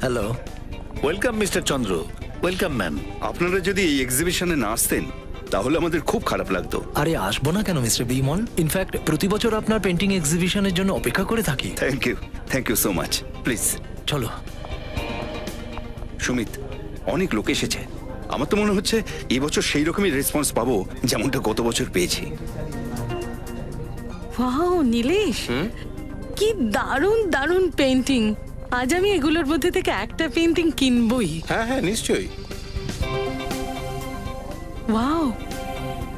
Hello, welcome mister চন্দ্র, welcome ma'am. আপনারা যদি এই এক্সিবিশনে না আসতেন তাহলে আমাদের খুব খারাপ লাগতো। আরে আসবো না কেন মিস্টার বিমল? ইনফ্যাক্ট প্রতি বছর আপনার পেন্টিং এক্সিবিশনের জন্য অপেক্ষা করে থাকি। Thank you so much. Please চলো। সুমিত, অনেক লোক এসেছে, আমার তো মনে হচ্ছে এবছর সেই রকমই রেসপন্স পাবো যেমনটা গত বছর পেয়েছি। ওয়াও নীলেশ, কি দারুণ দারুণ পেন্টিং। আজ আমি এগুলোর মধ্যে থেকে একটা পেন্টিং কিনবই। হ্যাঁ হ্যাঁ নিশ্চয়ই। ওয়াও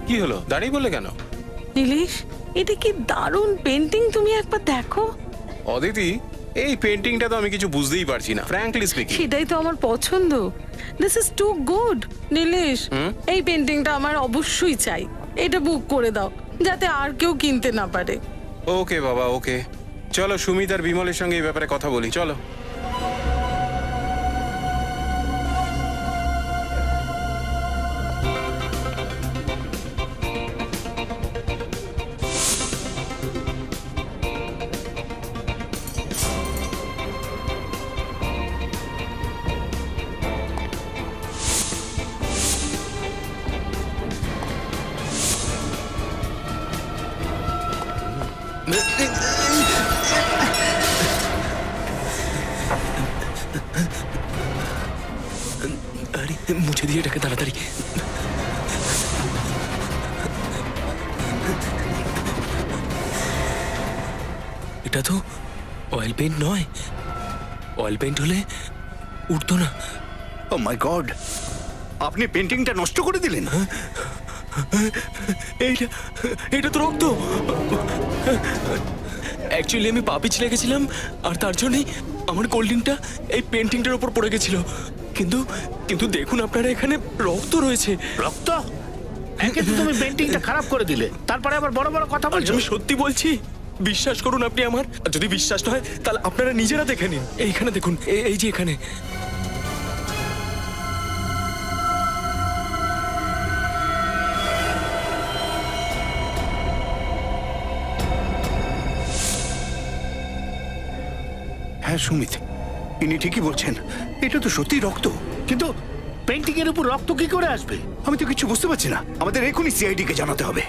কি হলো, দাঁড়িয়ে বললে কেন? নীলেশ, এটা কি দারুণ পেন্টিং, তুমি একবার দেখো। অদিতি, এই পেন্টিংটা তো আমি কিছু বুঝতেই পারছি না, ফ্র্যাঙ্কলি স্পিকিং। সেটাই তো আমার পছন্দ। This is too good. Nilesh, এই পেন্টিংটা আমার অবশ্যই চাই। এটা বুক করে দাও যাতে আর কেউ কিনতে না পারে। ওকে বাবা, ওকে। চলো সুমিত আর বিমলের সঙ্গে এই ব্যাপারে কথা বলি, চলো। আরে মুছে দিয়ে এটাকে তাড়াতাড়ি। এটা তো অয়েল পেইন্ট নয়। অয়েল পেইন্ট হলে উঠতো না। ও মাই গড, আপনি পেন্টিংটা নষ্ট করে দিলেন। এটা তো রক্ত। অ্যাকচুয়ালি আমি পা পিছলে গেছিলাম আর তার জন্যই আমার কোল্ড ড্রিঙ্কটা এই পেন্টিংটার উপর পড়ে গেছিল। কিন্তু কিন্তু দেখুন আপনারা, এখানে রক্ত রয়েছে। রক্ত? একে তো তুমি পেন্টিংটা খারাপ করে দিলে, তারপরে আবার বড় বড় কথা বলছো। আমি সত্যি বলছি, বিশ্বাস করুন আপনি আমার। আর যদি বিশ্বাস না হয় তাহলে আপনারা নিজেরা দেখে নিন। এইখানে দেখুন, এই যে এখানে। হ্যাঁ সুমিত, ইনি ঠিকই বলছেন, এটা তো সত্যি রক্ত। কিন্তু পেন্টিং এর উপর রক্ত কি করে আসবে? আমি তো কিছু বুঝতে পারছি না, আমাদের এখনই সিআইডি কে জানাতে হবে।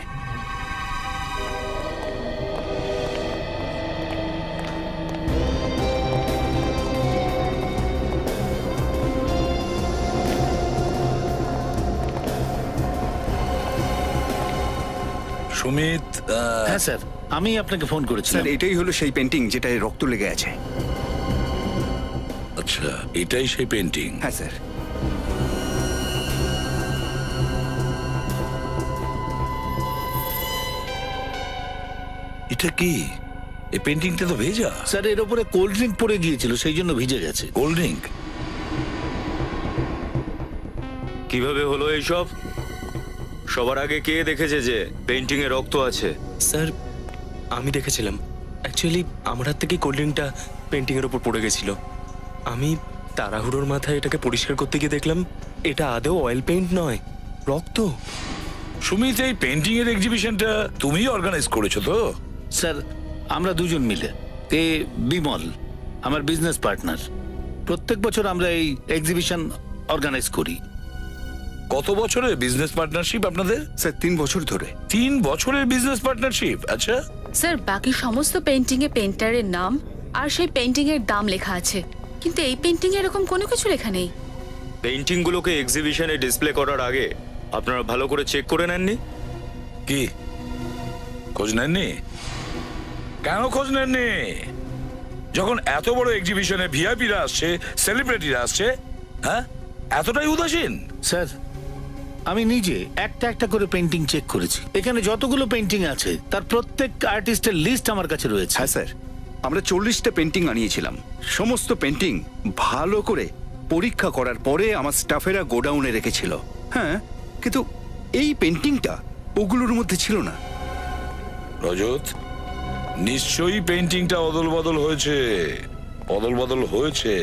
সুমিত, হ্যাঁ স্যার, আমি আপনাকে ফোন করেছি। স্যার, এটাই হলো সেই পেন্টিং যেটায় রক্ত লেগে আছে। আচ্ছা এটাই সেই পেন্টিং। হ্যাঁ স্যার। এটা কি? এই পেন্টিংটা তো ভেজা। স্যার, এর উপরে কোল্ড ড্রিঙ্ক পড়ে গিয়েছিল, সেই জন্য ভিজে গেছে। Cold drink? কিভাবে হলো এইসব? সবার আগে কে দেখেছে যে পেন্টিং এ রক্ত আছে? স্যার, আমি দেখেছিলাম। অ্যাকচুয়ালি আমার হাত থেকে কোল্ড ড্রিঙ্কটা পেন্টিংয়ের উপর পড়ে গেছিল। আমি তাড়াহুড়োর মাথায় এটাকে পরিষ্কার করতে গিয়ে দেখলাম এটা আদৌ অয়েল পেইন্ট নয়, রক্ত। সুমিত, এই পেন্টিং এর এক্সিবিশনটা তুমি অর্গানাইজ করেছো তো? স্যার, আমরা দুজন মিলে, এ বিমল আমার বিজনেস পার্টনার, প্রত্যেক বছর আমরা এই এক্সিবিশন অর্গানাইজ করি। কত বছরের বিজনেস পার্টনারশিপ আপনাদের? স্যার 3 বছর ধরে। 3 বছরের বিজনেস পার্টনারশিপ? আচ্ছা। স্যার, বাকি সমস্ত পেন্টিং এ পেন্টারের নাম আর সেই পেন্টিং এর দাম লেখা আছে, কিন্তু এই পেন্টিং এ এরকম কোনো কিছু লেখা নেই। পেন্টিং গুলোকে এক্সিবিশনে ডিসপ্লে করার আগে আপনারা ভালো করে চেক করে নেননি? কি খোঁজ নেননি? কেন খোঁজ নেননি? যখন এত বড় এক্সিবিশনে ভিআইপিরা আসছে, সেলিব্রিটিরা আসছে, হ্যাঁ এতটাই উদাসীন? স্যার, আমি নিজে একটা একটা করে পেন্টিং চেক করেছি। এখানে যতগুলো পেন্টিং আছে তার প্রত্যেক আর্টিস্টের লিস্ট আমার কাছে রয়েছে। হ্যাঁ স্যার, আমরা 40টা পেন্টিং আনিয়েছিলাম। সমস্ত পেন্টিং ভালো করে পরীক্ষা করার পরে আমার স্টাফেরা গোডাউনে রেখেছিল। হ্যাঁ, কিন্তু এই পেন্টিংটা ওগুলোর মধ্যে ছিল না। রজত, নিশ্চয়ই পেন্টিংটা অদল বদল হয়েছে। অদল বদল হয়েছে।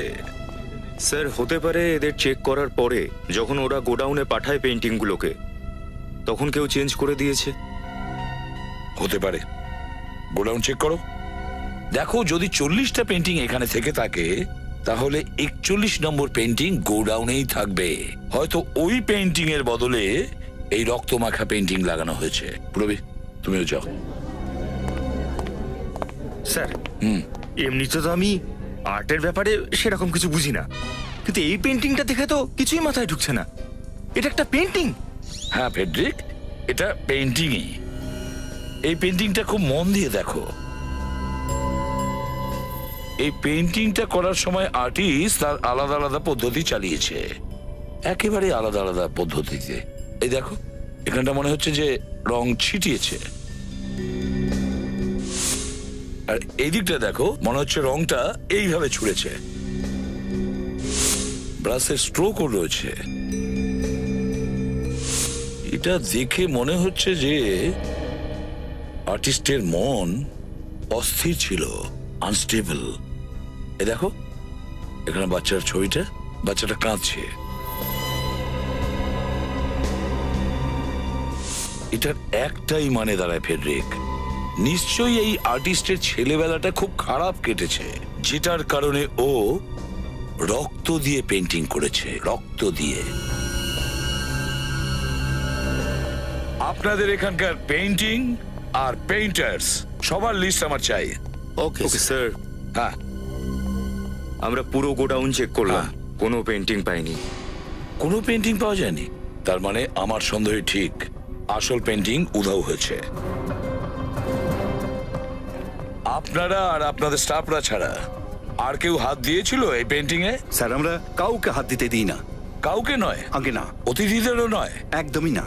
স্যার, হতে পারে এদের চেক করার পরে যখন ওরা গোডাউনে পাঠায় পেন্টিং গুলোকে, তখন কেউ চেঞ্জ করে দিয়েছে। হতে পারে। গোডাউন চেক করো, দেখো যদি 40টা পেন্টিং এখানে থেকে থাকে তাহলে 41 নম্বর পেন্টিং গোডাউনেই থাকবে। হয়তো ওই পেন্টিং এর বদলে এই রক্তমাখা পেন্টিং লাগানো হয়েছে। প্রবীর, তুমিও যাও। স্যার এমনিতে তো আমি আর্টের ব্যাপারে সেরকম কিছু বুঝি না, কিন্তু এই পেন্টিংটা দেখে তো কিছুই মাথায় ঢুকছে না। এটা একটা পেন্টিং? হ্যাঁ ফেডরিক, এটা পেন্টিংই। এই পেন্টিংটা খুব মন দিয়ে দেখো। এই পেন্টিংটা করার সময় আর্টিস্ট তার আলাদা আলাদা পদ্ধতি চালিয়েছে, একেবারে আলাদা আলাদা পদ্ধতিতে। এই দেখো, এখানটা মনে হচ্ছে যে রং ছিটিয়েছে, আর এই দিকটা দেখো মনে হচ্ছে রংটা এইভাবে ছুঁড়েছে। ব্রাশের স্ট্রোকও রয়েছে। এটা দেখে মনে হচ্ছে যে আর্টিস্টের মন অস্থির ছিল, আনস্টেবল। এ দেখো, এখানে বাচ্চার ছবিটা, বাচ্চাটা কাঁদছে। এটার একটাই মানে দাঁড়ায় ফেডরিক, নিশ্চয়ই এই আর্টিস্টের ছেলেবেলাটা খুব খারাপ কেটেছে, যেটার কারণে ও রক্ত দিয়ে পেন্টিং করেছে, রক্ত দিয়ে। আপনাদের এখানকার পেইন্টিং আর পেইন্টার্স সবার লিস্ট আমার চাই। ওকে ওকে স্যার, হ্যাঁ, আমরা পুরো গোডাউন চেক করলাম, কোনো পেন্টিং পাইনি। কোনো পেন্টিং পাওয়া যায়নি? তার মানে আমার সন্দেহ ঠিক, আসল পেন্টিং উধাও হয়েছে। আপনারা আর আপনাদের স্টাফরা ছাড়া আর কেউ হাত দিয়েছিল এই পেন্টিং এ? স্যার আমরা কাউকে হাত দিতে দিই না। কাউকে নয়? আগে না, অতিথিদেরও নয়? একদমই না।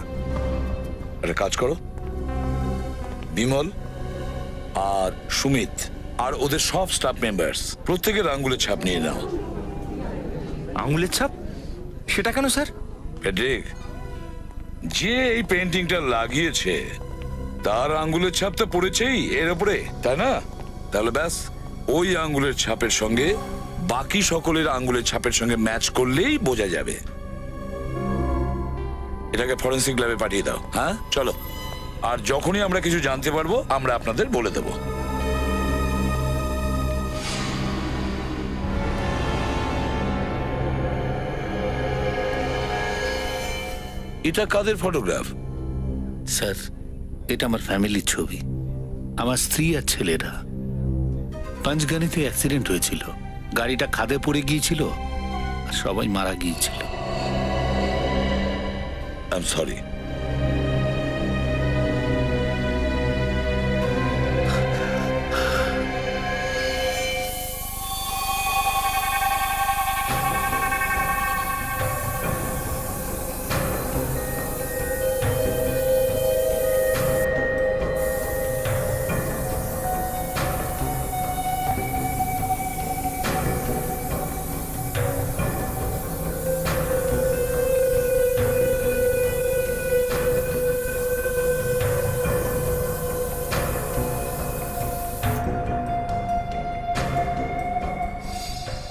একটা কাজ করো, বিমল আর সুমিত আর ওদের সব স্টাফ মেম্বার্স প্রত্যেকের আঙ্গুলের ছাপ নিয়ে নাও। আঙুলের ছাপ? সেটা কেন স্যার? ফেডরিক, যে এই পেন্টিংটা লাগিয়েছে তার আঙ্গুলের ছাপ তো পড়েছেই এর উপরে, তাই না? তাহলে ব্যাস, ওই আঙ্গুলের ছাপের সঙ্গে বাকি সকলের আঙ্গুলের ছাপের সঙ্গে ম্যাচ করলেই বোঝা যাবে। এটাকে ফরেন্সিক ল্যাবে পাঠিয়ে দাও। হ্যাঁ, চলো। আর যখনই আমরা কিছু জানতে পারবো আমরা আপনাদের বলে দেব। এটা কাদের ফটোগ্রাফ? স্যার, এটা আমার ফ্যামিলির ছবি। আমার স্ত্রী আর ছেলেরা। পাঁচগানিতে অ্যাক্সিডেন্ট হয়েছিল, গাড়িটা খাদে পড়ে গিয়েছিল আর সবাই মারা গিয়েছিল। I am sorry.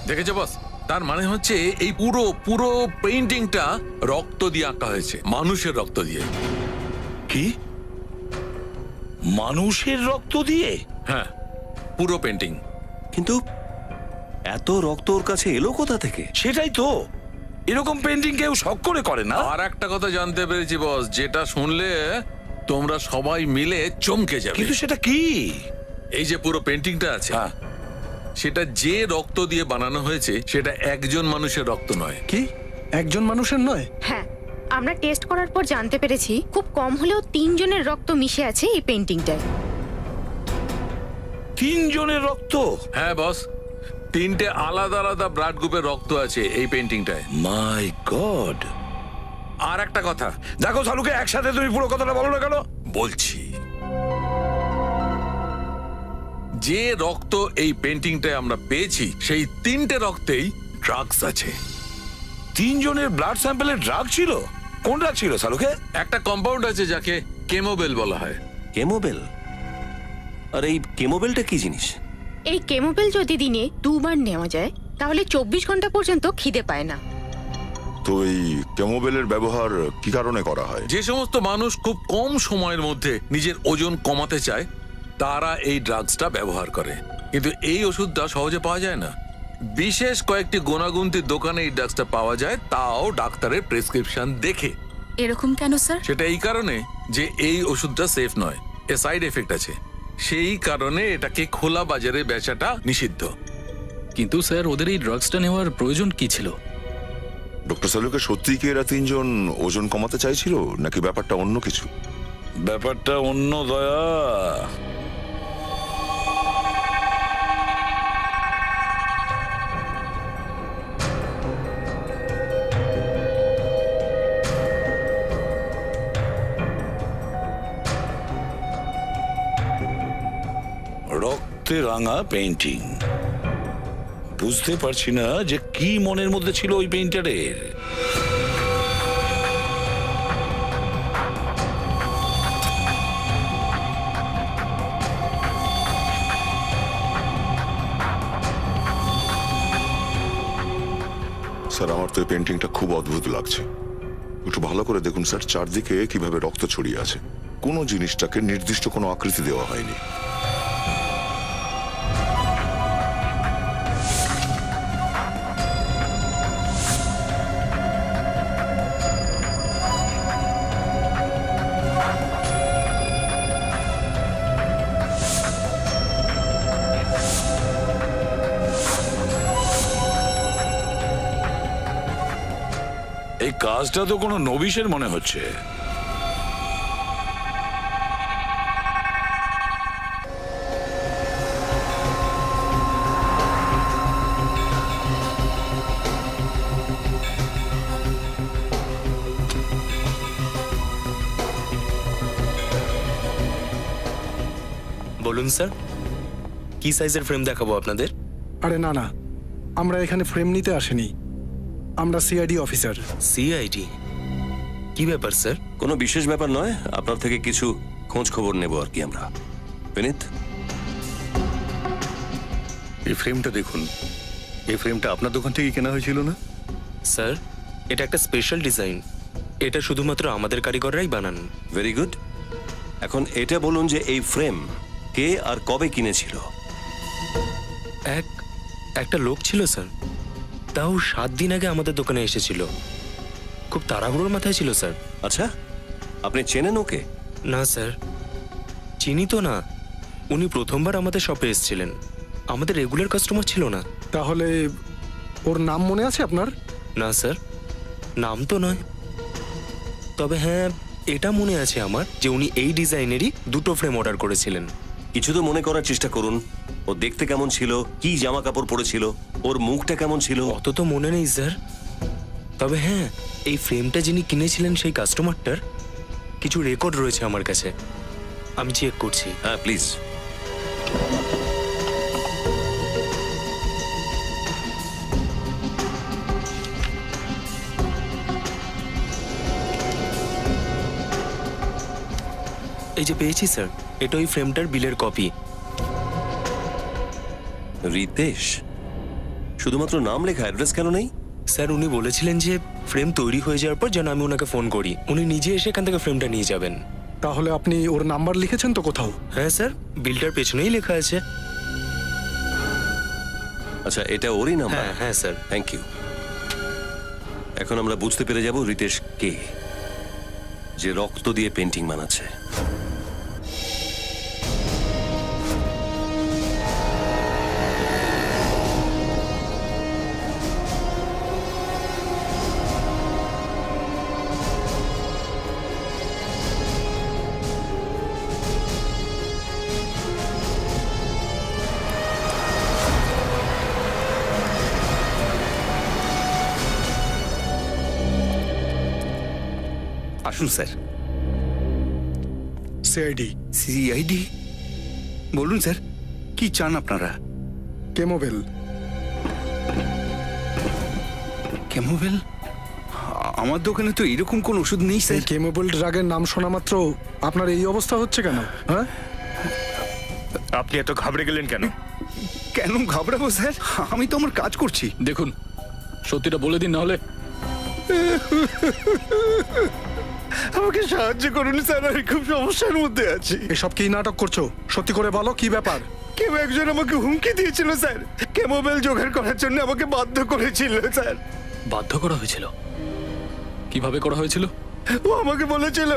দেখেছো বস, তার মানে হচ্ছে এই পুরো পুরো পেইন্টিংটা রক্ত দিয়ে আঁকা হয়েছে, মানুষের রক্ত দিয়ে। কি? মানুষের রক্ত দিয়ে? হ্যাঁ, পুরো পেইন্টিং। কিন্তু এত রক্ত ওর কাছে এলো কোথা থেকে? সেটাই তো, এরকম পেন্টিং কেউ শখ করে করে না। আর একটা কথা জানতে পেরেছি বস, যেটা শুনলে তোমরা সবাই মিলে চমকে যাবে। কিন্তু সেটা কি? এই যে পুরো পেইন্টিংটা আছে, হ্যাঁ, সেটা যে রক্ত দিয়ে বানানো হয়েছে সেটা একজন মানুষের রক্ত নয়। কি একজন মানুষের নয়? হ্যাঁ, আমরা টেস্ট করার পর জানতে পেরেছি খুব কম হলেও 3 জনের রক্ত মিশে আছে এই পেইন্টিংটায়। 3 জনের রক্ত? হ্যাঁ বস, 3টে আলাদা আলাদা ব্লাড গ্রুপের রক্ত আছে এই পেইন্টিংটায়। মাই গড। আর একটা কথা, দেখো সালুকে, একসাথে তুমি পুরো কথাটা বলো না কেন? বলছি, যে রক্ত এই পেইন্টিংটায় আমরা পেয়েছি সেই 3টে রক্তেই ড্রাগস আছে। 3 জনের ব্লাড স্যাম্পেলে ড্রাগ ছিল? কোন ড্রাগ ছিল সালুকে? একটা কম্পাউন্ড আছে যাকে কেমোবেল বলা হয়। কেমোবেল? আর এই কেমোবেলটা কি জিনিস? এই কেমোবেল যদি দিনে 2 বার নেওয়া যায় তাহলে 24 ঘন্টা পর্যন্ত খিদে পায় না। তো এই কেমোবেলের ব্যবহার কি কারণে করা হয়? যে সমস্ত মানুষ খুব কম সময়ের মধ্যে নিজের ওজন কমাতে চায় তারা এই ড্রাগসটা ব্যবহার করে, কিন্তু এই ওষুধটা সহজে পাওয়া যায় না। বিশেষ কয়েকটি গোনাগুনতির দোকানে এই ড্রাগসটা পাওয়া যায়, তাও ডাক্তারের প্রেসক্রিপশন দেখে। এরকম কেন স্যার? সেটা এই কারণে যে এই ওষুধটা সেফ নয়, এর সাইড এফেক্ট আছে। সেই কারণে এটাকে খোলা বাজারে বেচাটা নিষিদ্ধ। কিন্তু স্যার ওদের এই ড্রাগসটা নেওয়ার প্রয়োজন কি ছিল? ডক্টর সালুকে সত্যিই কি এরা তিনজন ওজন কমাতে চাইছিল নাকি ব্যাপারটা অন্য কিছু? ব্যাপারটা অন্য, দয়া। রক্তে রাঙা পেইন্টিং। বুঝতে পারছি না যে কি মনের মধ্যে ছিল ওই পেইন্টারের। স্যার আমার তো এই পেন্টিংটা খুব অদ্ভুত লাগছে। একটু ভালো করে দেখুন স্যার, চারদিকে কিভাবে রক্ত ছড়িয়ে আছে। কোনো জিনিসটাকে নির্দিষ্ট কোনো আকৃতি দেওয়া হয়নি। এই কাজটা তো কোনো নবিশের মনে হচ্ছে। বলুন স্যার, কি সাইজের ফ্রেম দেখাবো আপনাদের? আরে না না, আমরা এখানে ফ্রেম নিতে আসিনি, আমরা সিআইডি অফিসার। সিআইডি? কি ব্যাপার স্যার? কোনো বিশেষ ব্যাপার নয়, আপনার থেকে কিছু খোঁজ খবর নেব আর কি আমরা। বিনীত, এই ফ্রেমটা দেখুন। এই ফ্রেমটা আপনার দোকান থেকে কেনা হয়েছিল না? স্যার, এটা একটা স্পেশাল ডিজাইন। এটা শুধুমাত্র আমাদের কারিগররাই বানান। Very good. এখন এটা বলুন যে এই ফ্রেম কে আর কবে কিনেছিল? একটা লোক ছিল স্যার, তাও 7 দিন আগে আমাদের দোকানে এসেছিল। খুব তাড়াহুড়োর মাথায় ছিল স্যার। আচ্ছা, আপনি চেনেন ওকে? না স্যার, চিনি তো না। উনি প্রথমবার আমাদের শপে এসেছিলেন, আমাদের রেগুলার কাস্টমার ছিল না। তাহলে ওর নাম মনে আছে আপনার? না স্যার, নাম তো নয়। তবে হ্যাঁ, এটা মনে আছে আমার যে উনি এই ডিজাইনেরই 2টো ফ্রেম অর্ডার করেছিলেন। কিছু তো মনে করার চেষ্টা করুন। ও দেখতে কেমন ছিল, কি জামা কাপড় পরেছিল, ওর মুখটা কেমন ছিল? অত তো মনে নেই স্যার। তবে হ্যাঁ, এই ফ্রেমটা যিনি কিনেছিলেন সেই কাস্টমারটার কিছু রেকর্ড রয়েছে আমার কাছে, আমি চেক করছি। হ্যাঁ প্লিজ। এই যে পেয়েছি স্যার, এটা ওই ফ্রেমটার বিলের কপি। রিতেশ? শুধুমাত্র নাম লেখা, অ্যাড্রেস কেন নেই? স্যার, উনি বলেছিলেন যে ফ্রেম তৈরি হয়ে যাওয়ার পর যেন আমি ওনাকে ফোন করি, উনি নিজে এসে এখান থেকে ফ্রেমটা নিয়ে যাবেন। তাহলে আপনি ওর নাম্বার লিখেছেন তো কোথাও? হ্যাঁ স্যার, বিলটার পেছনেই লেখা আছে। আচ্ছা, এটা ওরই নাম্বার? হ্যাঁ স্যার। Thank you. এখন আমরা বুঝতে পেরে যাব রিতেশ কে, যে রক্ত দিয়ে পেন্টিং বানাচ্ছে। আসুন স্যার। সিআইডি। সিআইডি? বলুন স্যার, কি চান আপনারা? কেমোবেল। কেমোবেল? আমার দোকানে তো এরকম কোন ওষুধ নেই স্যার। কেমোবেল ড্রাগের নাম শোনা মাত্র আপনার এই অবস্থা হচ্ছে কেন? হ্যাঁ, আপনি এত ঘাবড়ে গেলেন কেন? কেন ঘাবড়াবো স্যার? আমি তো আমার কাজ করছি। দেখুন, সত্যিটা বলে দিন, না হলে আমাকে সাহায্য করুন স্যার, আমি খুব সমস্যার মধ্যে আছি। এসব কি নাটক করছো? সত্যি করে বলো, কি ব্যাপার? কেউ একজন আমাকে হুমকি দিয়েছিল স্যার, কেমোবেল জোগাড় করার জন্য আমাকে বাধ্য করেছিল স্যার। বাধ্য করা হয়েছিল? কিভাবে করা হয়েছিল? ও আমাকে বলেছিল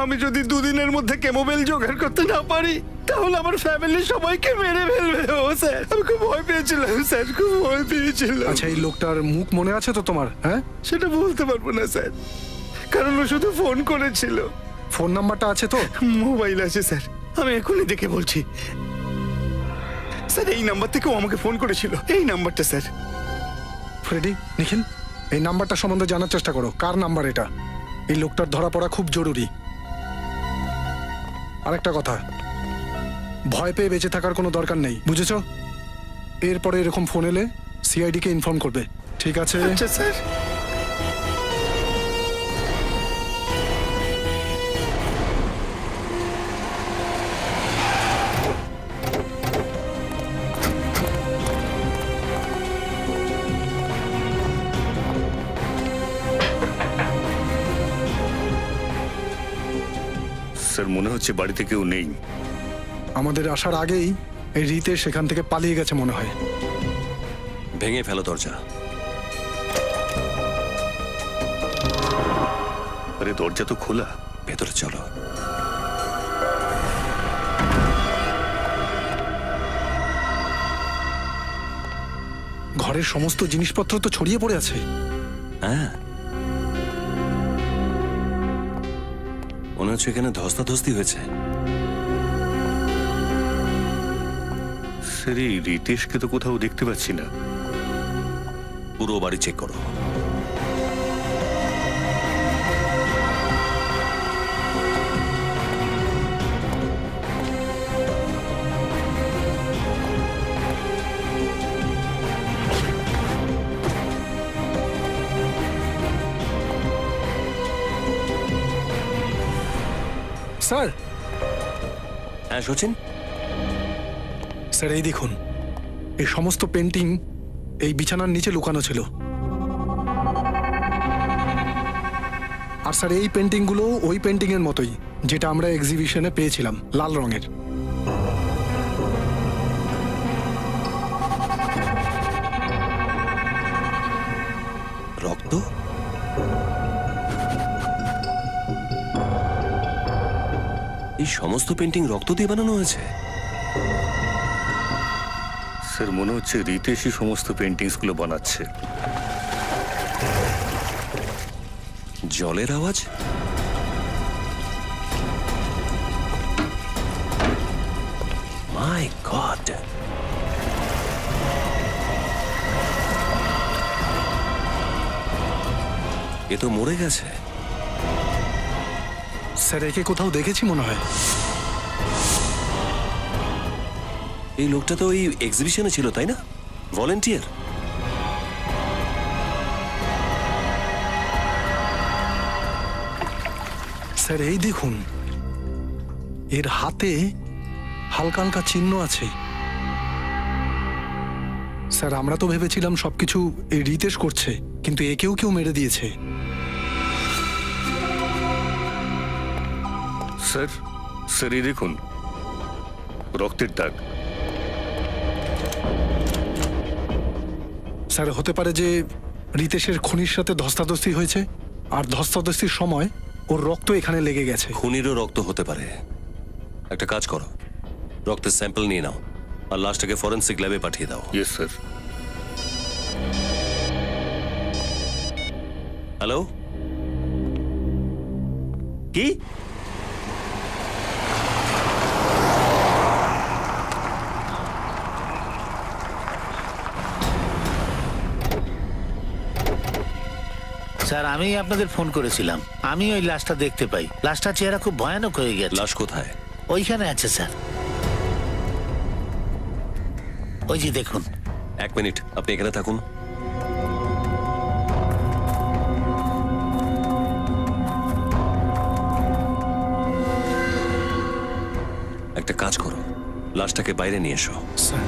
আমি যদি দুদিনের মধ্যে কেমোবেল জোগাড় করতে না পারি তাহলে আমার ফ্যামিলির সবাইকে মেরে ফেলবে। ও স্যার, আমি খুব ভয় পেয়েছিলাম স্যার, খুব ভয় পেয়েছিলাম। আচ্ছা, এই লোকটার মুখ মনে আছে তো তোমার? হ্যাঁ, সেটা বলতে পারবো না স্যার, কারণ ও শুধু ফোন করেছিল। ফোন নাম্বারটা আছে তো? মোবাইল আছে স্যার, আমি এখনই দেখে বলছি। স্যার এই নাম্বার থেকে ও আমাকে ফোন করেছিল, এই নাম্বারটা স্যার। ফ্রেডি, নিখিল, এই নাম্বারটা সম্বন্ধে জানার চেষ্টা করো, কার নাম্বার এটা। এই লোকটার ধরা পড়া খুব জরুরি। আরেকটা কথা, ভয় পেয়ে বেঁচে থাকার কোনো দরকার নেই, বুঝেছো? এরপরে এরকম ফোন এলে সিআইডি কে ইনফর্ম করবে, ঠিক আছে? আচ্ছা স্যার। স্যার মনে হচ্ছে বাড়িতে কেউ নেই। আমাদের আসার আগেই এই রীতে সেখান থেকে পালিয়ে গেছে মনে হয়। ভেঙে ফেলো দরজা। আরে দরজা তো খোলা, ভেতরে চলো। ঘরের সমস্ত জিনিসপত্র তো ছড়িয়ে পড়ে আছে। হ্যাঁ, মনে হচ্ছে এখানে ধস্তাধস্তি হয়েছে। স্যার এই রিতেশকে তো কোথাও দেখতে পাচ্ছি না। পুরো বাড়ি চেক করো। স্যার। হ্যাঁ সচিন। স্যার এই দেখুন, এই সমস্ত পেন্টিং এই বিছানার নিচে লুকানো ছিল। আর স্যার এই পেন্টিংগুলো ওই পেন্টিং এর মতোই যেটা আমরা এক্সিবিশনে পেয়েছিলাম, লাল রঙের। রক্ত? এই সমস্ত পেন্টিং রক্ত দিয়ে বানানো হয়েছে? স্যার মনে হচ্ছে রিতেশই সমস্ত পেন্টিংস গুলো বানাচ্ছে। জলের আওয়াজ? মাই গড! এ তো মরে গেছে। স্যার একে কোথাও দেখেছি মনে হয়। এই লোকটা তো ওই এক্সিবিশনে ছিল, তাই না? ভলেন্টিয়ার। স্যার এই দেখুন, এর হাতে হালকা হালকা চিহ্ন আছে। স্যার আমরা তো ভেবেছিলাম সবকিছু এই রিতেশ করছে, কিন্তু একেও কেউ মেরে দিয়েছে। স্যার, স্যার এই দেখুন, রক্তের দাগ। স্যার হতে পারে যে রিতেশের খুনির সাথে ধস্তাধস্তি হয়েছে, আর ধস্তাধস্তির সময় ওর রক্ত এখানে লেগে গেছে। খুনিরও রক্ত হতে পারে। একটা কাজ করো, রক্তের স্যাম্পল নিয়ে নাও আর লাশটাকে ফরেনসিক ল্যাবে পাঠিয়ে দাও। Yes sir. হ্যালো, কি? স্যার আমি আপনাদের ফোন করেছিলাম, আমি ওই লাশটা দেখতে পাই। লাশটার চেহারা খুব ভয়ানক হয়ে গেছে। লাশ কোথায়? ওইখানে আছে স্যার, ওই যে দেখুন। এক মিনিট, আপনি এখানে থাকুন। একটা কাজ করো, লাশটাকে বাইরে নিয়ে এসো। স্যার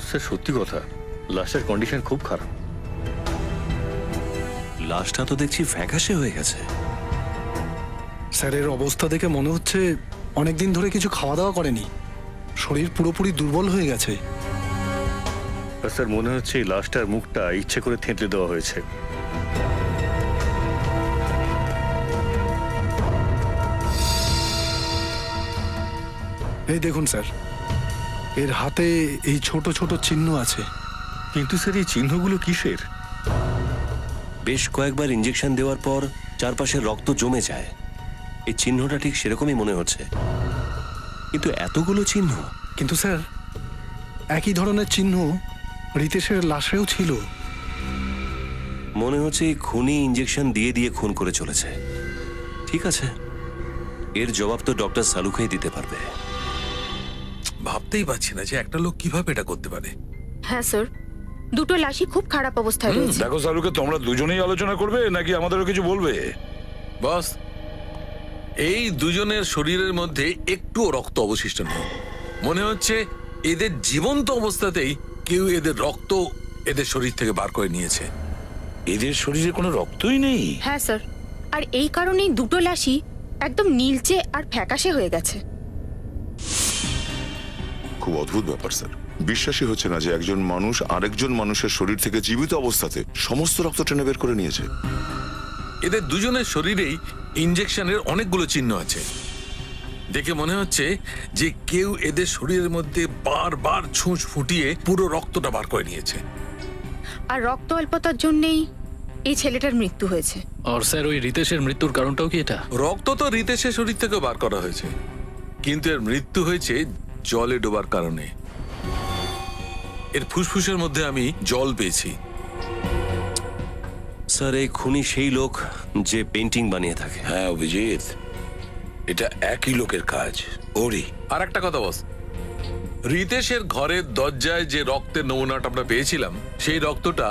স্যার সত্যি কথা, লাশের কন্ডিশন খুব খারাপ। লাশটা তো দেখছি ফ্যাকাশে হয়ে গেছে। স্যারের অবস্থা দেখে মনে হচ্ছে অনেকদিন ধরে কিছু খাওয়া দাওয়া করেনি, শরীর পুরোপুরি দুর্বল হয়ে গেছে। স্যার মনে হচ্ছে এই লাশটার মুখটা ইচ্ছে করে থেঁতলে দেওয়া হয়েছে। এই দেখুন স্যার, এর হাতে এই ছোট ছোট চিহ্ন আছে। কিন্তু স্যার এই চিহ্নগুলো কিসের? বেশ কয়েকবার ইঞ্জেকশন দেওয়ার পর চারপাশে রক্ত জমে যায়, এই চিহ্নটা ঠিক সেরকমই মনে হচ্ছে। কিন্তু এতগুলো চিহ্ন। কিন্তু স্যার একই ধরনের চিহ্ন রিতেশের লাশেও ছিল। মনে হচ্ছে এই খুনি ইঞ্জেকশন দিয়ে দিয়ে খুন করে চলেছে। ঠিক আছে, এর জবাব তো ডক্টর সালুকেই দিতে পারবে। ভাবতেই পারছি না যে একটা লোক কিভাবে এটা করতে পারে। হ্যাঁ স্যার, দুটো লাশই খুব খারাপ অবস্থায় রয়েছে। দেখো সালুকে, তোমরা দুজনেই আলোচনা করবে নাকি আমাদেরও কিছু বলবে? বস, এই দুজনের শরীরের মধ্যে একটুও রক্ত অবশিষ্ট নেই। মনে হচ্ছে এদের জীবন্ত অবস্থাতেই কেউ এদের রক্ত এদের শরীর থেকে বার করে নিয়েছে। এদের শরীরে কোনো রক্তই নেই? হ্যাঁ স্যার, আর এই কারণেই দুটো লাশই একদম নীলচে আর ফ্যাকাশে হয়ে গেছে। খুব অদ্ভুত ব্যাপার স্যার, বিশ্বাসই হচ্ছে না যে একজন মানুষ আরেকজন মানুষের শরীর থেকে জীবিত অবস্থাতে সমস্ত রক্ত টেনে বের করে নিয়েছে। এদের দুজনের শরীরেই ইঞ্জেকশনের অনেকগুলো চিহ্ন আছে। দেখে মনে হচ্ছে যে কেউ এদের শরীরের মধ্যে বারবার ছুঁচ ফুটিয়ে পুরো রক্তটা বার করে নিয়েছে। আর রক্ত অল্পতার জন্যই এই ছেলেটার মৃত্যু হয়েছে। আর স্যার ওই রিতেশের মৃত্যুর কারণটাও কি এটা? রক্ত তো রিতেশের শরীর থেকে বার করা হয়েছে, কিন্তু এর মৃত্যু হয়েছে জলে ডোবার কারণে। এর ফুসফুসের মধ্যে আমি জল পেয়েছি। স্যার, এই খুনি সেই লোক যে পেন্টিং বানিয়ে থাকে। হ্যাঁ অভিজিৎ, এটা একই লোকের কাজ ওরই। আর একটা কথা বস, রিতেশের ঘরের দরজায় যে রক্তের নমুনাটা আমরা পেয়েছিলাম সেই রক্তটা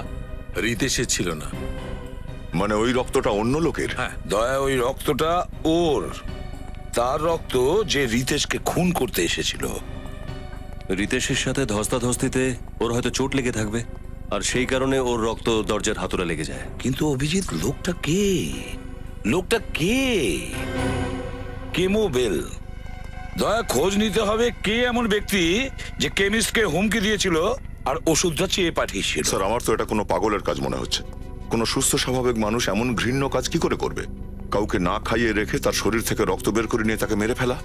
রিতেশের ছিল না। মানে ওই রক্তটা অন্য লোকের? হ্যাঁ, দয়া, ওই রক্তটা ওর, তার রক্ত যে রিতেশকে খুন করতে এসেছিল। রিতেশের সাথে ধস্তাধস্তিতে ওর হয়তো চোট লেগে থাকবে, আর সেই কারণে ওর রক্ত দরজার হাতুড়ে লেগে যায়। কিন্তু অভিজিৎ, লোকটা কে? লোকটা কে? Chemo bell. দয়া, খোঁজ নিতে হবে কে এমন ব্যক্তি যে কেমিস্টকে হুমকি দিয়েছিল আর ওষুধটা চেয়ে পাঠিয়েছিল। স্যার, আমার তো এটা কোনো পাগলের কাজ মনে হচ্ছে। কোনো সুস্থ স্বাভাবিক মানুষ এমন ঘৃণ্য কাজ কি করে করবে? কাউকে না খাইয়ে রেখে তার শরীর থেকে রক্ত বের করে নিয়ে তাকে মেরে ফেলা।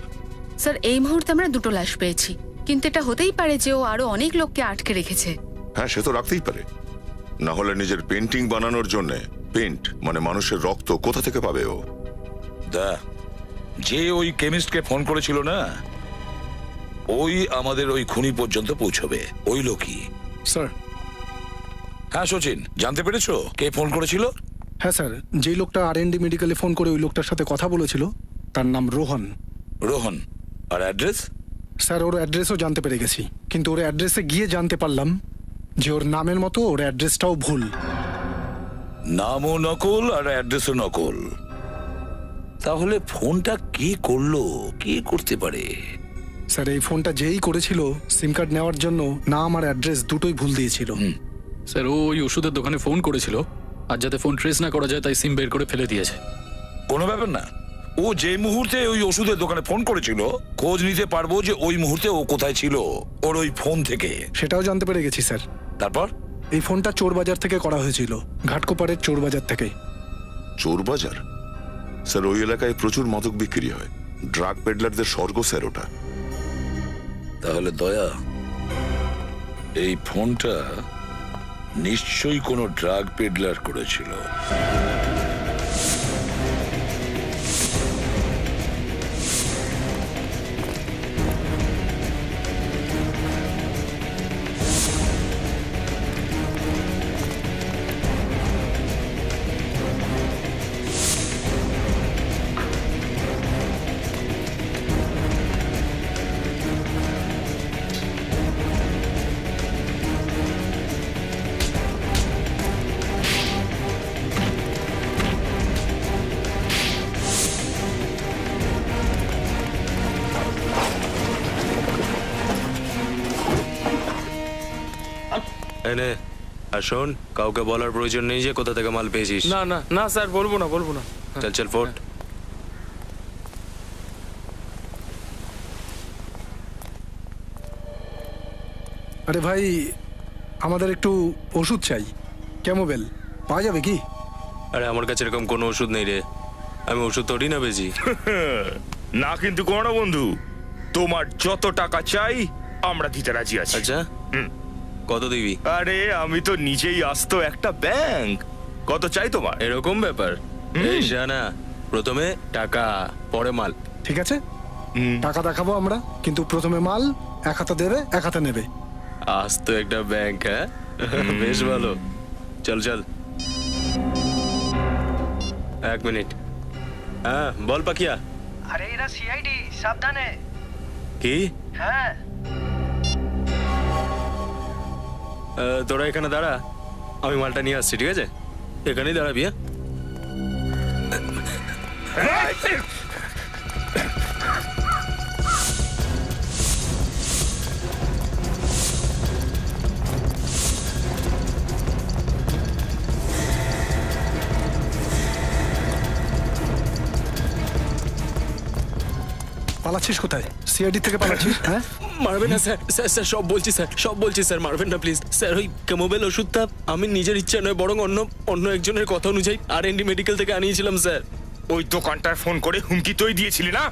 স্যার, এই মুহূর্তে আমরা দুটো লাশ পেয়েছি, কিন্তু এটা হতেই পারে যে ও আরো অনেক লোককে আটকে রেখেছে। হ্যাঁ, সে তো রাখতেই পারে, না হলে নিজের পেন্টিং বানানোর জন্য পেন্ট মানে মানুষের রক্ত কোথা থেকে পাবে ও? যে ওই কেমিস্টকে ফোন করেছিল না, ওই আমাদের ওই খুনি পর্যন্ত পৌঁছবে। ওই লোকই। স্যার। হ্যাঁ সচিন, জানতে পেরেছো কে ফোন করেছিল? হ্যাঁ স্যার, যেই লোকটা R&D মেডিকেলে ফোন করে ওই লোকটার সাথে কথা বলেছিল তার নাম রোহন। রোহন? আর অ্যাড্রেস? স্যার, ওর অ্যাড্রেসও জানতে পেরে গেছি, কিন্তু ওর অ্যাড্রেসে গিয়ে জানতে পারলাম যে ওর নামের মতো ওর অ্যাড্রেসটাও ভুল। নামও নকল আর অ্যাড্রেসও নকল। তাহলে ফোনটা কে করলো? কে করতে পারে? স্যার, এই ফোনটা যেই করেছিল সিম কার্ড নেওয়ার জন্য নাম আর অ্যাড্রেস দুটোই ভুল দিয়েছিল। স্যার, ও ওই ওষুধের দোকানে ফোন করেছিল, আর যাতে ফোন ট্রেস না করা যায় তাই সিম বের করে ফেলে দিয়েছে। কোনো ব্যাপার না, ও যে মুহূর্তে ওই ওষুধের দোকানে ফোন করেছিল খোঁজ নিতে পারবো যে ওই মুহূর্তে ও কোথায় ছিল ওর ওই ফোন থেকে। সেটাও জানতে পেরে গেছি স্যার। তারপর? এই ফোনটা চোরবাজার থেকে করা হয়েছিল, ঘাটকোপারের চোরবাজার থেকে। চোরবাজার? স্যার, ওই এলাকায় প্রচুর মাদক বিক্রি হয়, ড্রাগ পেডলারদের স্বর্গ স্যার ওটা। তাহলে দয়া, এই ফোনটা নিশ্চয়ই কোনো ড্রাগ পেডলার করেছিল। এনে আর শোন, কাউকে বলার প্রয়োজন নেই যে কোথা থেকে মাল পেয়েছিস। না না না স্যার, বলবো না বলবো না। চল চল ফোট। আরে ভাই, আমাদের একটু ওষুধ চাই, ক্যামোবেল পাওয়া যাবে কি? আরে আমার কাছে এরকম কোনো ওষুধ নেই রে, আমি ওষুধ তোরই না বেজি। না কিন্তু কোনো না বন্ধু, তোমার যত টাকা চাই আমরা দিতে রাজি আছি। আচ্ছা কত দিবি? আরে আমি তো নিজেই আস্ত একটা ব্যাংক, কত চাই তোমার? এরকম ব্যাপার? এই শানা, প্রথমে টাকা পরে মাল। ঠিক আছে, টাকা দেখাবো আমরা, কিন্তু প্রথমে মাল এক হাতে দেবে এক হাতে নেবে। আজ তো একটা ব্যাংক, হ্যাঁ বেশ ভালো। চল চল। এক মিনিট। হ্যাঁ বল পাকিয়া। আরে এরা সিআইডি, সাবধানে। কি? হ্যাঁ তোরা এখানে দাঁড়া, আমি মালটা নিয়ে আসছি, ঠিক আছে? এখানেই দাঁড়াবি। হ্যাঁ পালাচ্ছিস কোথায়? সিআইডি থেকে পালাচ্ছিস? হ্যাঁ মারবেন না স্যার, স্যার স্যার সব বলছি স্যার, সব বলছি স্যার, মারবেন না প্লিজ স্যার। ওই কেমোবেল ওষুধটা আমি নিজের ইচ্ছা নয়, বরং অন্য একজনের কথা অনুযায়ী R&D মেডিকেল থেকে আনিয়েছিলাম স্যার। ওই দোকানটার ফোন করে হুমকি তুই দিয়েছিলি না?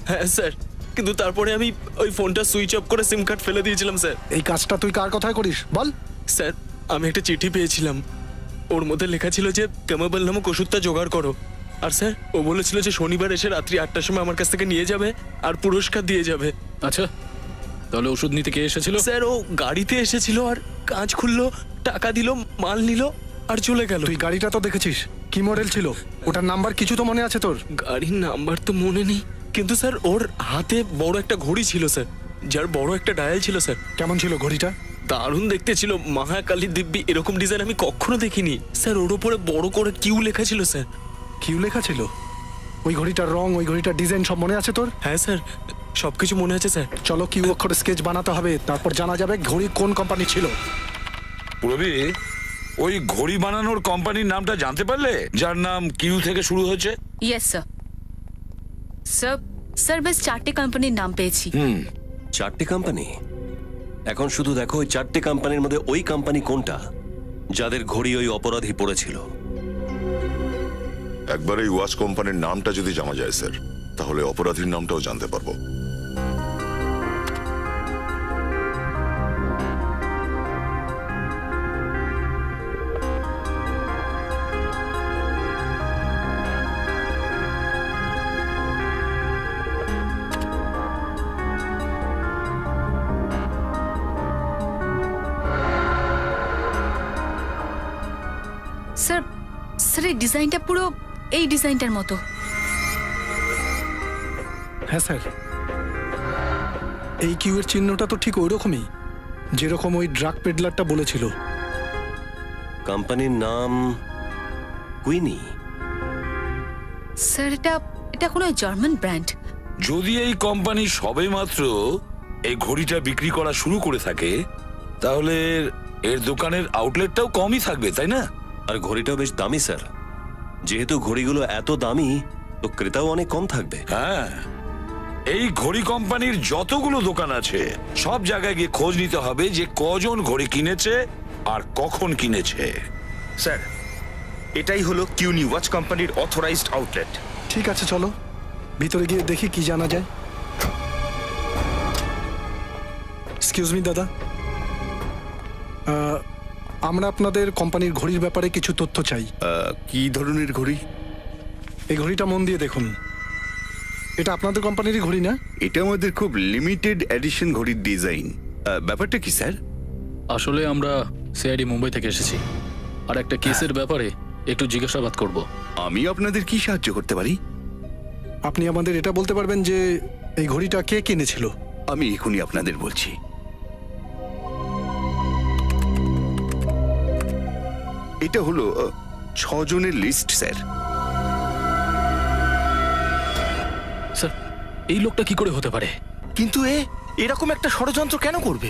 হ্যাঁ স্যার, কিন্তু তারপরে আমি ওই ফোনটা সুইচ অফ করে সিম কার্ড ফেলে দিয়েছিলাম স্যার। এই কাজটা তুই কার কথায় করিস বল? স্যার আমি একটা চিঠি পেয়েছিলাম, ওর মধ্যে লেখা ছিল যে কেমোবেল নামক ওষুধটা জোগাড় করো। আর স্যার ও বলেছিল যে শনিবার এসে রাত্রি 8টার সময় আমার কাছ থেকে নিয়ে যাবে আর পুরস্কার দিয়ে যাবে। আচ্ছা, তাহলে ওষুধ নিতে কে এসেছিল? স্যার ও গাড়িতে এসেছিল আর কাঁচ খুললো, টাকা দিল, মাল নিল আর চলে গেল। তুই গাড়িটা তো দেখেছিস, কি মডেল ছিল? ওটার নাম্বার কিছু তো মনে আছে তোর? গাড়ির নাম্বার তো মনে নেই, কিন্তু স্যার ওর হাতে বড় একটা ঘড়ি ছিল স্যার, যার বড় একটা ডায়াল ছিল স্যার। কেমন ছিল ঘড়িটা? দারুণ দেখতে ছিল, মহাকালী দিব্যি, এরকম ডিজাইন আমি কখনো দেখিনি স্যার। ওর উপরে বড় করে কিউ লেখা ছিল স্যার। কিউ লেখা ছিল? ওই ঘড়িটার রং, ওই ঘড়িটার ডিজাইন সব মনে আছে তোর? হ্যাঁ স্যার, সবকিছু মনে আছে স্যার। চলো কিউ অক্ষরে স্কেচ বানাতে হবে, তারপর জানা যাবে ঘড়ি কোন কোম্পানি ছিল। পুরবি, ওই ঘড়ি বানানোর কোম্পানির নামটা জানতে পারলে, যার নাম কিউ থেকে শুরু হয়েছে? Yes sir. স্যার স্যার বেশ 4টে কোম্পানির নাম পেয়েছি। 4টে কোম্পানি? এখন শুধু দেখো ওই 4টে কোম্পানির মধ্যে ওই কোম্পানি কোনটা যাদের ঘড়ি ওই অপরাধী পড়েছিল। একবার এই ওয়াচ কোম্পানির নামটা যদি জানা যায় স্যার, তাহলে অপরাধীর নামটাও জানতে পারবো। স্যার স্যার এই ডিজাইনটা পুরো এই ডিজাইনটার মতো। হ্যাঁ স্যার, এই কিউ এর চিহ্নটা তো ঠিক ওই রকমই, যেরকম ওই ড্রাগ পেডলারটা বলেছিল। কোম্পানির নাম কুইনি। স্যার এটা কোনো জার্মান ব্র্যান্ড। যদি এই কোম্পানি সবেমাত্র এই ঘড়িটা বিক্রি করা শুরু করে থাকে, তাহলে এর দোকানের আউটলেটটাও কমই থাকবে, তাই না? আর ঘড়িটাও বেশ দামি স্যার, যেহেতু ঘড়িগুলো এত দামি তো ক্রেতাও অনেক কম থাকবে। হ্যাঁ, এই ঘড়ি কোম্পানির যতগুলো দোকান আছে সব জায়গায় গিয়ে খোঁজ নিতে হবে যে কজন ঘড়ি কিনেছে আর কখন কিনেছে। স্যার এটাই হলো কিউনি ওয়াচ কোম্পানির অথরাইজড আউটলেট। ঠিক আছে, চলো ভিতরে গিয়ে দেখি কি জানা যায়। এক্সকিউজ মি দাদা, আমরা আপনাদের কোম্পানির ঘড়ির ব্যাপারে কিছু তথ্য চাই। কি ধরনের ঘড়ি? এই ঘড়িটা মন দিয়ে দেখুন, এটা আপনাদের কোম্পানিরই ঘড়ি না? এটা আমাদের খুব লিমিটেড এডিশন ঘড়ির ডিজাইন। ব্যাপারটা কি স্যার? আসলে আমরা সিআইডি মুম্বাই থেকে এসেছি, আর একটা কেসের ব্যাপারে একটু জিজ্ঞাসাবাদ করব। আমি আপনাদের কি সাহায্য করতে পারি? আপনি আমাদের এটা বলতে পারবেন যে এই ঘড়িটা কে কিনেছিল? আমি এখনই আপনাদের বলছি। এটা হলো 6 জনের লিস্ট স্যার। স্যার এই লোকটা কি করে হতে পারে? কিন্তু এরকম একটা ষড়যন্ত্র কেন করবে?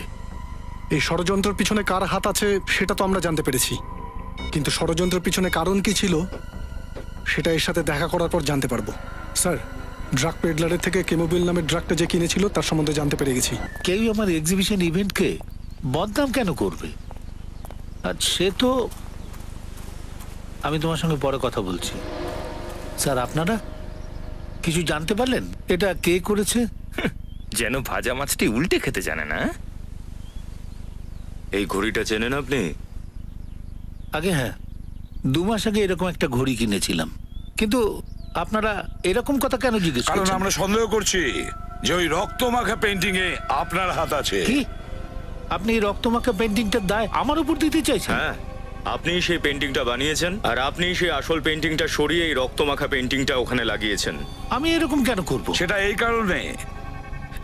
এই ষড়যন্ত্রের পিছনে কার হাত আছে সেটা তো আমরা জানতে পেরেছি, কিন্তু ষড়যন্ত্রের পিছনে কারণ কি ছিল সেটা এর সাথে দেখা করার পর জানতে পারবো। স্যার, ড্রাগ পেডলারের থেকে কেমোবিল নামের ড্রাগটা যে কিনেছিল তার সম্বন্ধে জানতে পেরে গেছি। কেউ আমার এক্সিবিশন ইভেন্টকে বদনাম কেন করবে? আর সে তো, আমি তোমার সঙ্গে পরে কথা বলছি। স্যার, আপনারা কিছু জানতে পারলেন এটা কে করেছে? যেন ভাজা মাছটি উল্টে খেতে জানে না। এই ঘড়িটা চেনেন আপনি? আগে হ্যাঁ, 2 মাস আগে এরকম একটা ঘড়ি কিনেছিলাম, কিন্তু আপনারা এরকম কথা কেন জিজ্ঞেস কারণ করছেন? আমরা সন্দেহ করছি যে ওই রক্তমাখা পেন্টিং এ আপনার হাত আছে। কি? আপনি এই রক্তমাখা পেন্টিংটার দায় আমার উপর দিতে চাইছেন? হ্যাঁ, আপনি সেই পেন্টিংটা বানিয়েছেন আর আপনি সেই আসল পেন্টিংটা সরিয়ে এই রক্তমাখা পেন্টিংটা ওখানে লাগিয়েছেন। আমি এরকম কেন করব? সেটা এই কারণে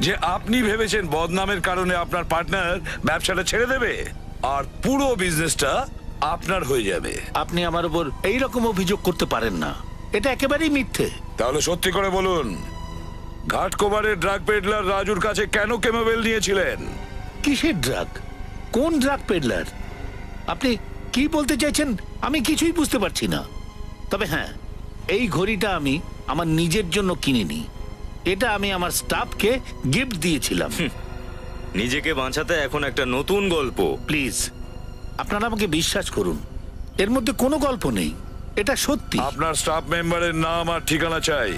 যে আপনি ভেবেছেন বদনামের কারণে আপনার পার্টনার ব্যবসাটা ছেড়ে দেবে আর পুরো বিজনেসটা আপনার হয়ে যাবে। আপনি আমার উপর এইরকম অভিযোগ করতে পারেন না, এটা একেবারেই মিথ্যে। তাহলে সত্যি করে বলুন, ঘাটকোবারের ড্রাগ পেডলার রাজুর কাছে কেন কেমোবেল নিয়েছিলেন? কিসের ড্রাগ? কোন ড্রাগ পেডলার? আপনি কি বলতে চাইছেন আমি কিছুই বুঝতে পারছি না। তবে হ্যাঁ, এই ঘড়িটা আমি আমার নিজের জন্য কিনিনি, এটা আমি আমার স্টাফকে গিফট দিয়েছিলাম। নিজেকে বাঁচাতে এখন একটা নতুন গল্প। প্লিজ আপনারা আমাকে বিশ্বাস করুন, এর মধ্যে কোনো গল্প নেই, এটা সত্যি। আপনার স্টাফ মেম্বারের নাম আর ঠিকানা চাই।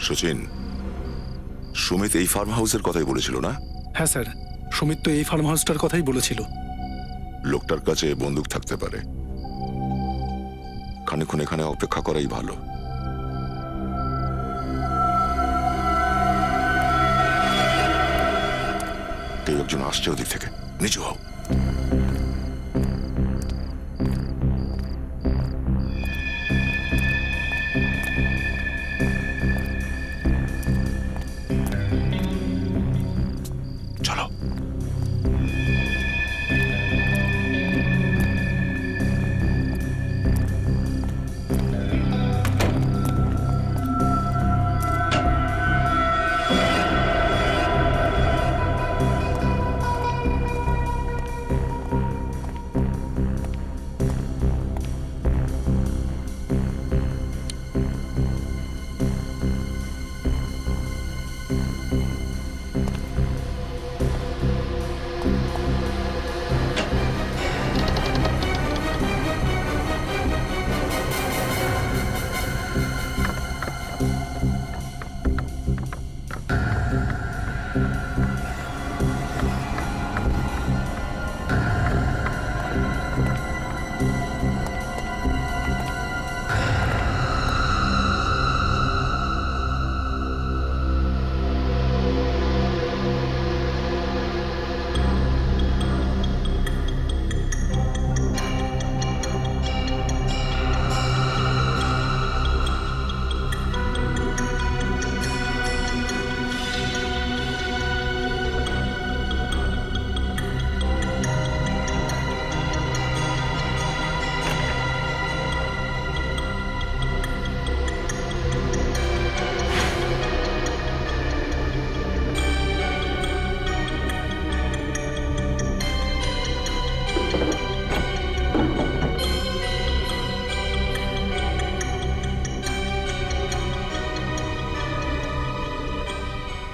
সচিন, সুমিত এই ফার্ম হাউসের কথাই বলেছিল না? হ্যাঁ স্যার, সুমিত তো এই ফার্ম হাউসটার কথাই বলেছিল। লোকটার কাছে বন্দুক থাকতে পারে, খানিকক্ষণ এখানে অপেক্ষা করাই ভালো। কেউ একজন আসছে ওদিক থেকে, নিচু হও। চলো।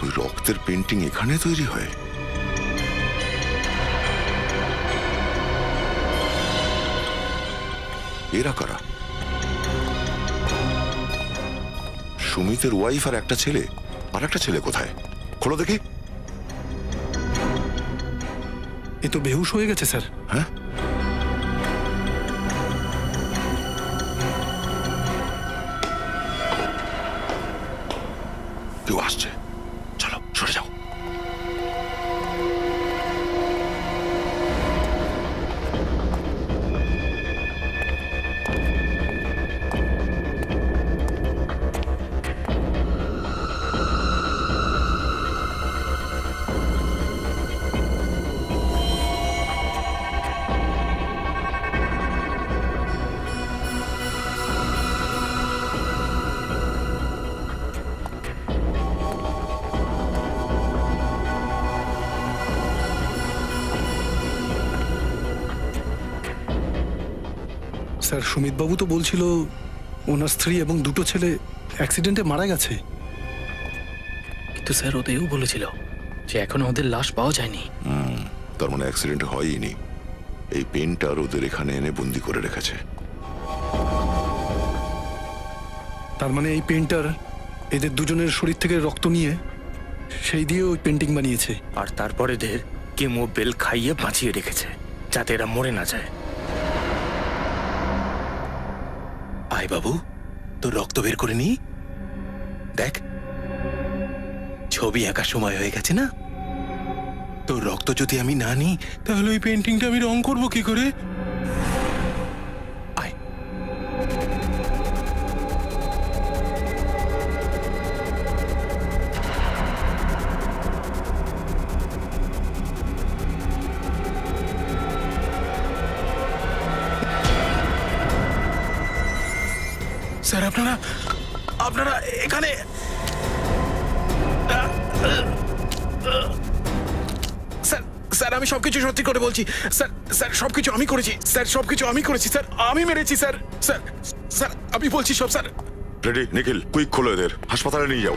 ওই রক্তের পেন্টিং এখানে তৈরি হয়? এরা কারা? সুমিতের ওয়াইফ আর একটা ছেলে, আর একটা ছেলে কোথায়? খোলো দেখি। এ তো বেহুশ হয়ে গেছে স্যার। হ্যাঁ, কেউ আসছে, চলো সরে যাও। স্যার সুমিতবাবু তো বলছিল ওনার স্ত্রী এবং দুটো ছেলে অ্যাক্সিডেন্টে মারা গেছে। কিন্তু স্যার ওদেরও বলেছিল যে এখনো ওদের লাশ পাওয়া যায়নি। তার মানে অ্যাক্সিডেন্ট হয়নি। এই পেনটার ওদের এখানে এনে বন্দি করে রেখেছে। তার মানে এই পেন্টার এদের দুজনের শরীর থেকে রক্ত নিয়ে সেই দিয়ে ওই পেন্টিং বানিয়েছে। আর তারপরে এদের কেমো বেল খাইয়ে বাঁচিয়ে রেখেছে যাতে এরা মরে না যায়। আয় বাবু, তোর রক্ত বের করে নি। দেখ, ছবি আঁকার সময় হয়ে গেছে না? তোর রক্ত যদি আমি না নিই তাহলে ওই পেন্টিংটা আমি রং করবো কি করে? আয়। স্যার আপনারা আপনারা এখানে স্যার স্যার আমি সবকিছু সত্যি করে বলছি স্যার। স্যার সবকিছু আমি করেছি স্যার, সবকিছু আমি করেছি স্যার, আমি মেরেছি স্যার। স্যার স্যার আমি বলছি সব স্যার। রেডি নিখিল, কুইক খোলো এদের, হাসপাতালে নিয়ে যাও।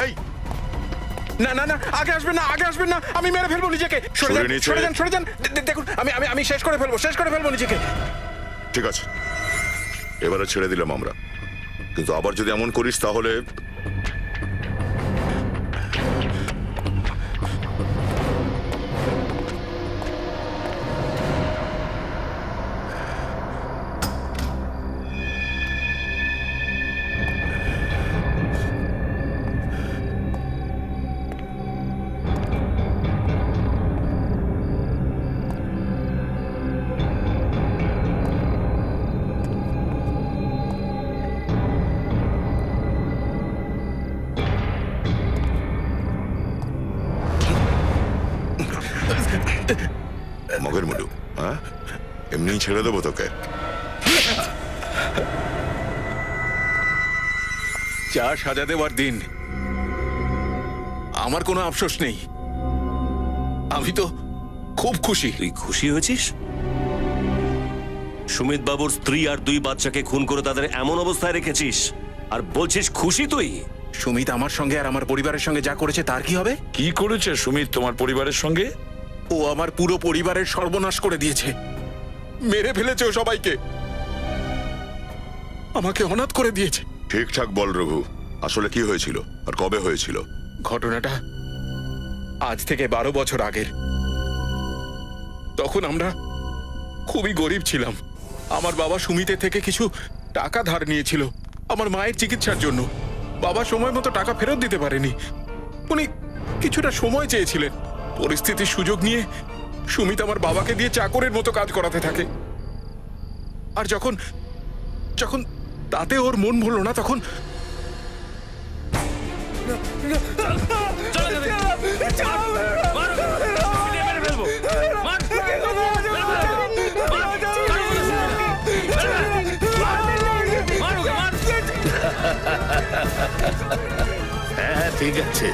এই না না না, আগে আসবেন না, আগে আসবেন না, আমি মেরে ফেলবো নিজেকে। সরে যান, সরে যান, সরে যান। দেখুন আমি আমি আমি শেষ করে ফেলবো, শেষ করে ফেলবো নিজেকে। ঠিক আছে, এবারে ছেড়ে দিলাম আমরা, কিন্তু আবার যদি এমন করিস তাহলে মগের মুলু, হ্যাঁ এমনি ছেড়ে দেবো তোকে। যা সাজা দেওয়ার দিন, আমার কোনো আফসোস নেই। আমি তো খুব খুশি। তুই খুশি হয়েছিস? সুমিত বাবুর স্ত্রী আর 2 বাচ্চাকে খুন করে তাদের এমন অবস্থায় রেখেছিস আর বলছিস খুশি তুই? সুমিত আমার সঙ্গে আর আমার পরিবারের সঙ্গে যা করেছে তার কি হবে? কি করেছে সুমিত তোমার পরিবারের সঙ্গে? ও আমার পুরো পরিবারের সর্বনাশ করে দিয়েছে, মেরে ফেলেছে ও সবাইকে, আমাকে অনাথ করে দিয়েছে। ঠিকঠাক বল রঘু, আসলে কি হয়েছিল আর কবে হয়েছিল? ঘটনাটা আজ থেকে 12 বছর আগের। তখন আমরা খুবই গরিব ছিলাম। আমার বাবা সুমিতের থেকে কিছু টাকা ধার নিয়েছিল আমার মায়ের চিকিৎসার জন্য। বাবা সময় মতো টাকা ফেরত দিতে পারেনি, উনি কিছুটা সময় চেয়েছিলেন। পরিস্থিতির সুযোগ নিয়ে সুমিত আমার বাবাকে দিয়ে চাকরের মতো কাজ করাতে থাকে। আর যখন যখন তাতে ওর মন ভরল না, তখন হ্যাঁ ঠিক আছে।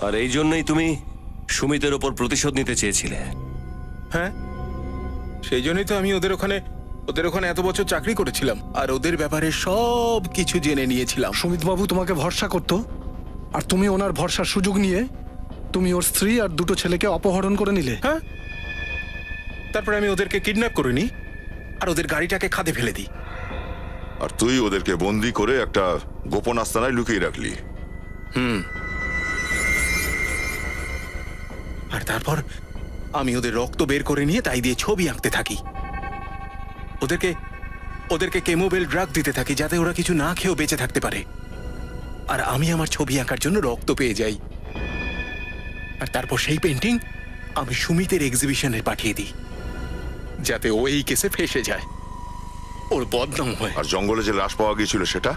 আর এই জন্যই তুমি সুমিতের ওপর প্রতিশোধ নিতে চেয়েছিলে? হ্যাঁ, সেই জন্যই তো আমি ওদের ওখানে এত বছর চাকরি করেছিলাম আর ওদের ব্যাপারে সব কিছু জেনে নিয়েছিলাম। সুমিতবাবু তোমাকে ভরসা করত আর তুমি ওনার ভরসার সুযোগ নিয়ে তুমি ওর স্ত্রী আর 2টো ছেলেকে অপহরণ করে নিলে। হ্যাঁ, তারপরে আমি ওদেরকে কিডন্যাপ করে নিই আর ওদের গাড়িটাকে খাদে ফেলে দিই। আর তুই ওদেরকে বন্দি করে একটা গোপন আস্তানায় লুকিয়ে রাখলি। আর তারপর আমি ওদের রক্ত বের করে নিয়ে তাই দিয়ে ছবি আঁকতে থাকি। ওদেরকে কেমোবেল ড্রাগ দিতে থাকি যাতে ওরা কিছু না খেয়েও বেঁচে থাকতে পারে। আর আমি আমার ছবি আঁকার জন্য রক্ত পেয়ে যাই। আর তারপর সেই পেন্টিং আমি সুমিতের এক্সিবিশনে পাঠিয়ে দিই। যাতে ও এই কেসে ফেসে যায়, ওর বদনাম হয়। আর জঙ্গলে যে লাশ পাওয়া গিয়েছিল সেটা?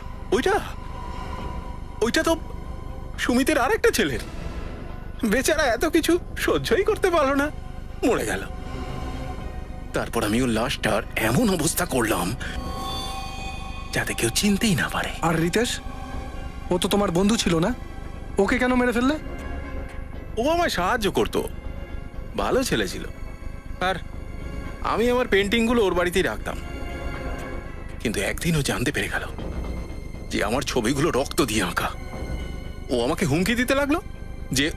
ওইটা তো সুমিতের আরেকটা ছেলের। বেচারা এত কিছু সহ্যই করতে পারলো না, মরে গেল। তারপর আমি ওর লাশটার এমন অবস্থা করলাম যাতে কেউ চিনতেই না পারে। আর রিতেশ, ও তো তোমার বন্ধু ছিল না, ওকে কেন মেরে ফেললে? ও আমায় সাহায্য করতো, ভালো ছেলে ছিল। আর আমি আমার পেন্টিংগুলো ওর বাড়িতেই রাখতাম। কিন্তু একদিন ও জানতে পেরে গেল যে আমার ছবিগুলো রক্ত দিয়ে আঁকা। ও আমাকে হুমকি দিতে লাগলো যে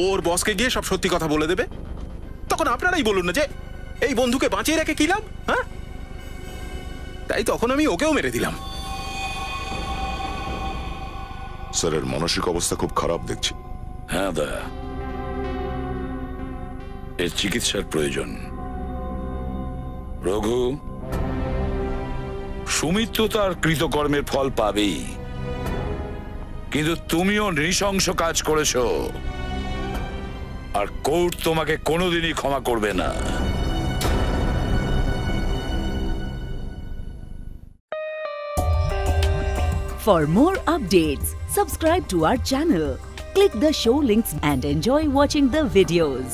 ওর বসকে গিয়ে সব সত্যি কথা বলে দেবে। তখন আপনারাই বলুন না যে এই বন্ধুকে বাঁচিয়ে রেখে কি লাভ, হ্যাঁ? তাই তখন আমি ওকেও মেরে দিলাম। স্যারের মানসিক অবস্থা খুব খারাপ দেখছি। হ্যাঁ দয়া, এর চিকিৎসার প্রয়োজন। রঘু, সুমিত তো তার কৃতকর্মের ফল পাবেই, কিন্তু তুমিও নৃশংস কাজ করেছো, আর কোর্ট তোমাকে কোনোদিনই ক্ষমা করবে না। For more updates, subscribe to our channel, click the show links and enjoy watching the videos.